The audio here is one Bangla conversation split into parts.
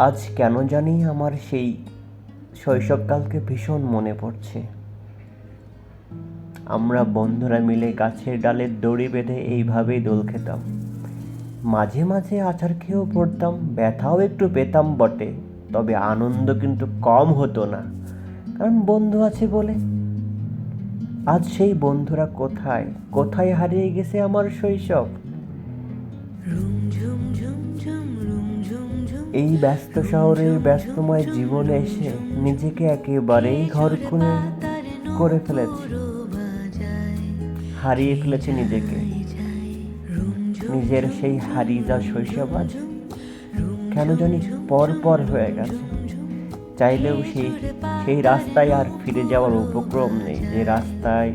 আজ কেন জানি আমার সেই শৈশবকালকে ভীষণ মনে পড়ছে। আমরা বন্ধুরা মিলে গাছের ডালে দড়ি বেঁধে এইভাবেই দোল খেতাম। মাঝে মাঝে আছাড় খেয়েও পড়তাম, ব্যথাও একটু পেতাম বটে, তবে আনন্দ কিন্তু কম হতো না, কারণ বন্ধু আছে বলে। আজ সেই বন্ধুরা কোথায় কোথায় হারিয়ে গেছে আমার শৈশব। এই ব্যস্ত শহরের ব্যস্তময় জীবনে এসে নিজেকে একেবারেই ঘরকুনে করে ফেলেছি, হারিয়ে ফেলেছি নিজেকে। নিজের সেই হারিয়ে যাওয়া শৈশব আজ কেন জানি পর পর হয়ে গেছে। চাইলেও সেই রাস্তায় আর ফিরে যাওয়ার উপক্রম নেই, যে রাস্তায়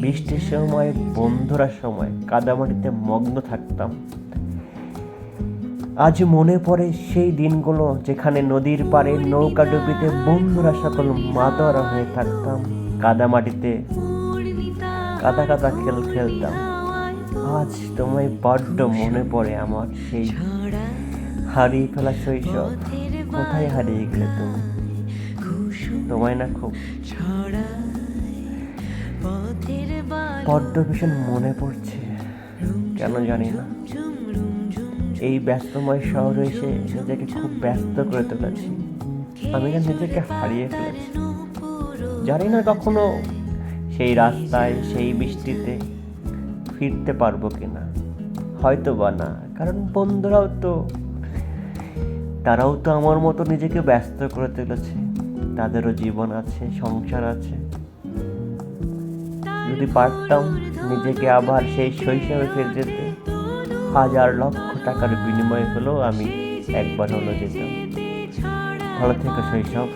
বৃষ্টির সময় বন্ধুরা সময় কাদামাটিতে মগ্ন থাকতাম। আজ মনে পড়ে সেই দিনগুলো, যেখানে নদীর পাড়ে নৌকা ডুবিতে বন্ধুরা সকল মাতোয়ারা হয়ে থাকতাম, কাদামাটিতে কাদা কাদা খেলতাম। আজ তোমায় বড্ড মনে পড়ে আমার সেই হারিয়ে ফেলা শৈশব। কোথায় হারিয়ে গেলে তুমি? তোমায় না খুব বড্ড ভীষণ মনে পড়ছে, কেন জানি না। এই ব্যস্তময় শহরে এসে নিজেকে খুব ব্যস্ত করে তুলেছি, আমি না নিজেকে হারিয়ে ফেলেছি। জানি না কখনো সেই রাস্তায় সেই বৃষ্টিতে ফিরতে পারবো কিনা, হয়তো বা না, কারণ তারাও তো আমার মতো নিজেকে ব্যস্ত করে তুলেছে, তাদেরও জীবন আছে, সংসার আছে। যদি পারতাম নিজেকে আবার সেই শৈশবে ফিরে যেতে, হাজার লক্ষ টাকার বিনিময়ে হলেও আমি একবার হলো যেতাম। ভালো থেকো শৈশব।